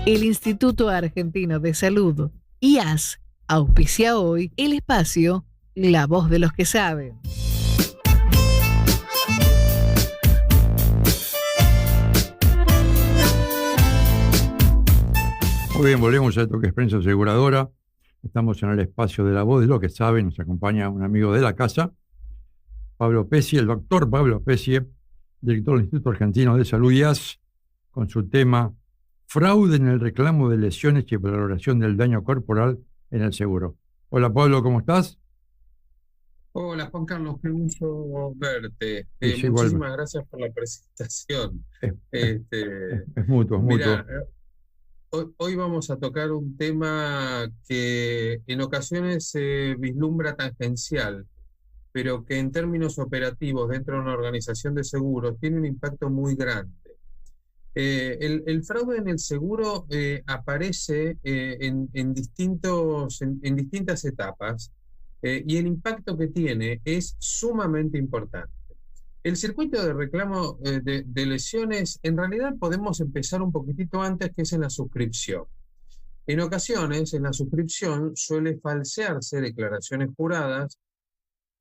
El Instituto Argentino de Salud, IAS, auspicia hoy el espacio La Voz de los que Saben. Muy bien, volvemos a esto que es Prensa Aseguradora. Estamos en el espacio de La Voz de los que Saben. Nos acompaña un amigo de la casa, Pablo Pesci, el doctor Pablo Pesci, director del Instituto Argentino de Salud IAS, con su tema Fraude en el reclamo de lesiones y valoración del daño corporal en el seguro. Hola Pablo, ¿cómo estás? Hola Juan Carlos, qué gusto verte. Sí, sí, igualmente. Muchísimas gracias por la presentación. Es, Este, es mutuo, es mira, mutuo. hoy vamos a tocar un tema que en ocasiones se vislumbra tangencial, pero que en términos operativos dentro de una organización de seguros tiene un impacto muy grande. El fraude en el seguro aparece en distintas etapas y el impacto que tiene es sumamente importante. El circuito de reclamo de lesiones, en realidad podemos empezar un poquitito antes, que es en la suscripción. En ocasiones, en la suscripción suele falsearse declaraciones juradas,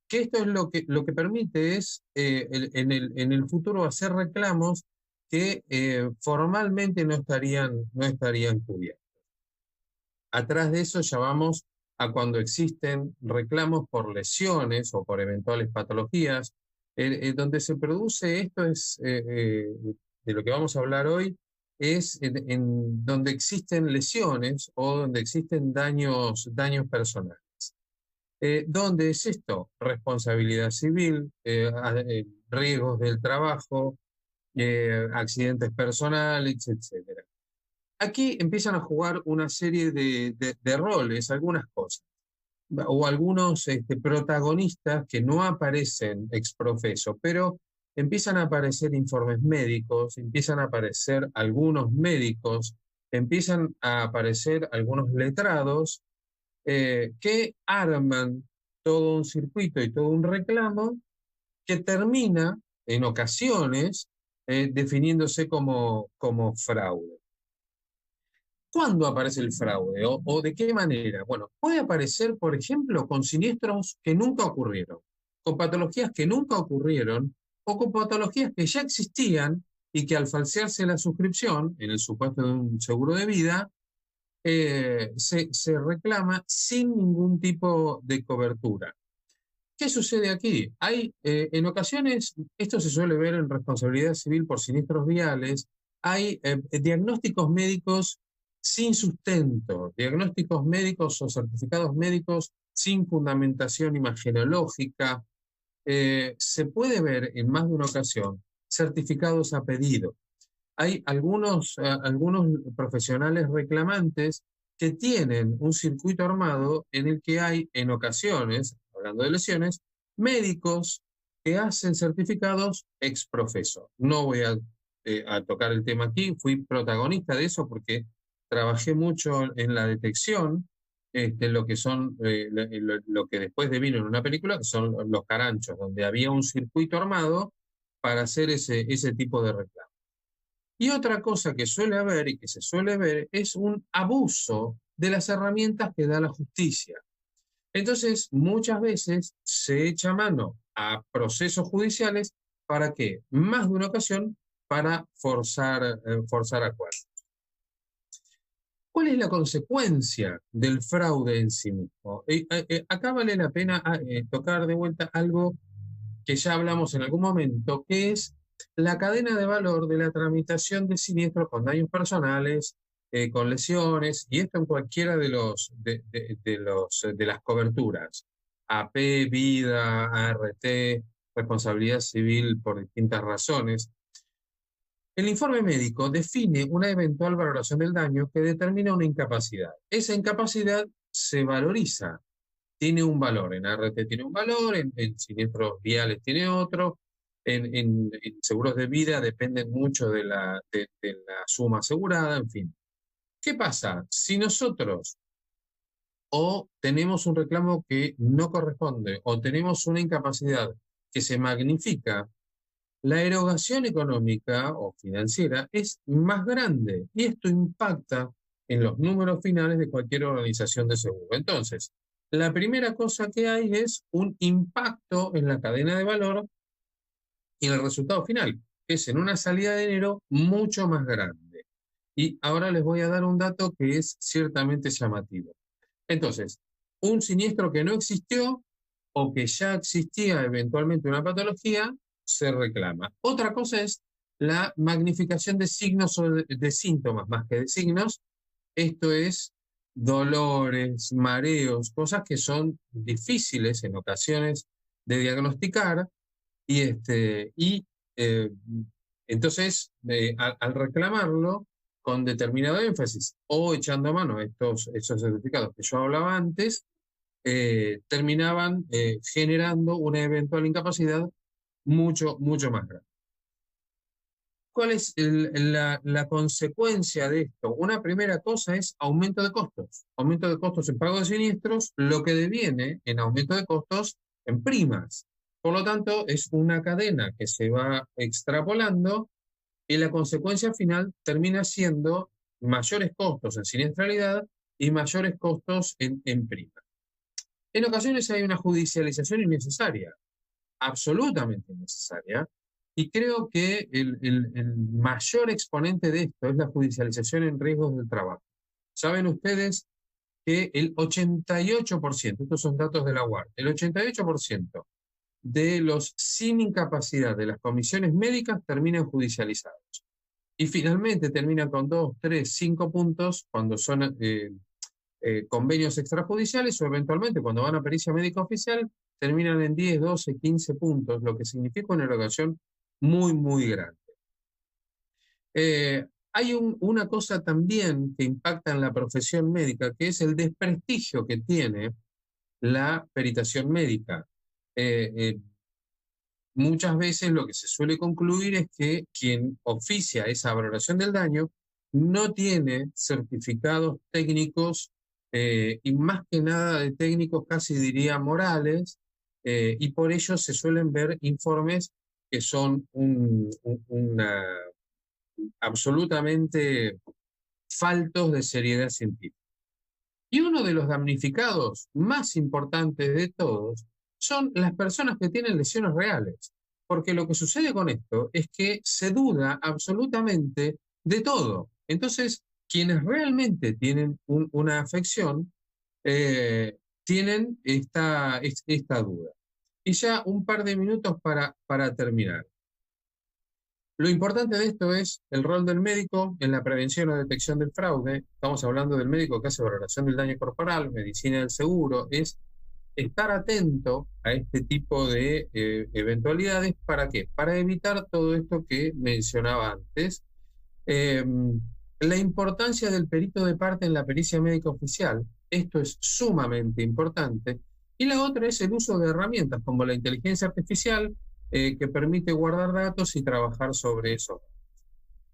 que esto es lo que permite es en el futuro hacer reclamos que formalmente no estarían cubiertos. Atrás de eso ya vamos a cuando existen reclamos por lesiones o por eventuales patologías. Donde se produce esto es, de lo que vamos a hablar hoy, es en donde existen lesiones o donde existen daños personales. ¿Dónde es esto? Responsabilidad civil, riesgos del trabajo, accidentes personales, etc. Aquí empiezan a jugar una serie de roles, algunas cosas, o algunos protagonistas que no aparecen ex profeso, pero empiezan a aparecer informes médicos, empiezan a aparecer algunos médicos, empiezan a aparecer algunos letrados que arman todo un circuito y todo un reclamo que termina, en ocasiones, definiéndose como fraude. ¿Cuándo aparece el fraude o de qué manera? Bueno, puede aparecer, por ejemplo, con siniestros que nunca ocurrieron, con patologías que nunca ocurrieron o con patologías que ya existían y que al falsearse la suscripción, en el supuesto de un seguro de vida, se reclama sin ningún tipo de cobertura. ¿Qué sucede aquí? En ocasiones, esto se suele ver en responsabilidad civil por siniestros viales, hay diagnósticos médicos sin sustento, diagnósticos médicos o certificados médicos sin fundamentación imagenológica. Se puede ver en más de una ocasión certificados a pedido. Hay algunos profesionales reclamantes que tienen un circuito armado en el que hay, en ocasiones, hablando de lesiones, médicos que hacen certificados ex profeso. No voy a tocar el tema aquí, fui protagonista de eso porque trabajé mucho en la detección, lo que son, lo que después devino en una película, que son los caranchos, donde había un circuito armado para hacer ese tipo de reclamo. Y otra cosa que suele haber y que se suele ver es un abuso de las herramientas que da la justicia. Entonces, muchas veces se echa mano a procesos judiciales. ¿Para qué? Más de una ocasión para forzar acuerdos. ¿Cuál es la consecuencia del fraude en sí mismo? Acá vale la pena tocar de vuelta algo que ya hablamos en algún momento, que es la cadena de valor de la tramitación de siniestros con daños personales, con lesiones, y esto en cualquiera de las coberturas, AP, vida, ART, responsabilidad civil por distintas razones. El informe médico define una eventual valoración del daño que determina una incapacidad. Esa incapacidad se valoriza, tiene un valor, en ART tiene un valor, en siniestros viales tiene otro, en seguros de vida dependen mucho de la suma asegurada, en fin. ¿Qué pasa? Si nosotros o tenemos un reclamo que no corresponde o tenemos una incapacidad que se magnifica, la erogación económica o financiera es más grande y esto impacta en los números finales de cualquier organización de seguro. Entonces, la primera cosa que hay es un impacto en la cadena de valor y en el resultado final, que es en una salida de dinero mucho más grande. Y ahora les voy a dar un dato que es ciertamente llamativo. Entonces, un siniestro que no existió o que ya existía eventualmente una patología, se reclama. Otra cosa es la magnificación de signos o de síntomas más que de signos. Esto es dolores, mareos, cosas que son difíciles en ocasiones de diagnosticar y entonces al reclamarlo con determinado énfasis o echando a mano esos certificados que yo hablaba antes, terminaban generando una eventual incapacidad mucho, mucho más grande. ¿Cuál es la consecuencia de esto? Una primera cosa es aumento de costos. Aumento de costos en pago de siniestros, lo que deviene en aumento de costos en primas. Por lo tanto, es una cadena que se va extrapolando y la consecuencia final termina siendo mayores costos en siniestralidad y mayores costos en prima. En ocasiones hay una judicialización innecesaria, absolutamente innecesaria, y creo que el mayor exponente de esto es la judicialización en riesgos del trabajo. Saben ustedes que el 88%, estos son datos de la UAR, el 88% de los sin incapacidad de las comisiones médicas terminan judicializados. Y finalmente terminan con 2, 3, 5 puntos cuando son convenios extrajudiciales o eventualmente cuando van a pericia médica oficial terminan en 10, 12, 15 puntos, lo que significa una erogación muy, muy grande. Hay una cosa también que impacta en la profesión médica, que es el desprestigio que tiene la peritación médica. Muchas veces lo que se suele concluir es que quien oficia esa valoración del daño no tiene certificados técnicos y más que nada de técnicos casi diría morales, y por ello se suelen ver informes que son absolutamente faltos de seriedad científica. Y uno de los damnificados más importantes de todos son las personas que tienen lesiones reales, porque lo que sucede con esto es que se duda absolutamente de todo. Entonces, quienes realmente tienen una afección tienen esta duda. Y ya un par de minutos para terminar. Lo importante de esto es el rol del médico en la prevención o detección del fraude. Estamos hablando del médico que hace valoración del daño corporal, medicina del seguro, es estar atento a este tipo de eventualidades. ¿Para qué? Para evitar todo esto que mencionaba antes. La importancia del perito de parte en la pericia médica oficial, esto es sumamente importante. Y la otra es el uso de herramientas como la inteligencia artificial, que permite guardar datos y trabajar sobre eso.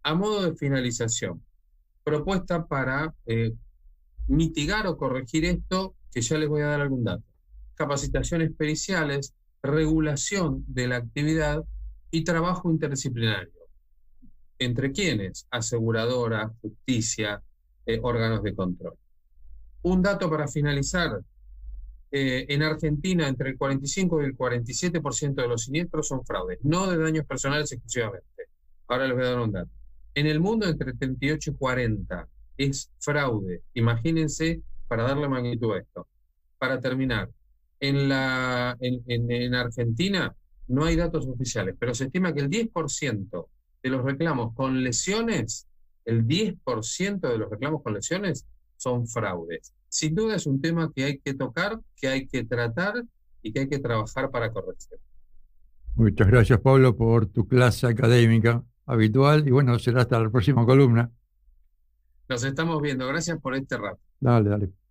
A modo de finalización, propuesta para mitigar o corregir esto, que ya les voy a dar algún dato. Capacitaciones periciales, regulación de la actividad y trabajo interdisciplinario. ¿Entre quiénes? Aseguradora, justicia, órganos de control. Un dato para finalizar. En Argentina, entre el 45 y el 47% de los siniestros son fraudes, no de daños personales exclusivamente. Ahora les voy a dar un dato. En el mundo, entre 38 y 40 es fraude. Imagínense, para darle magnitud a esto. Para terminar, en Argentina no hay datos oficiales, pero se estima que el 10% de los reclamos con lesiones, el 10% de los reclamos con lesiones son fraudes. Sin duda es un tema que hay que tocar, que hay que tratar y que hay que trabajar para corregir. Muchas gracias, Pablo, por tu clase académica habitual y bueno, será hasta la próxima columna. Nos estamos viendo. Gracias por este rato. Dale, dale.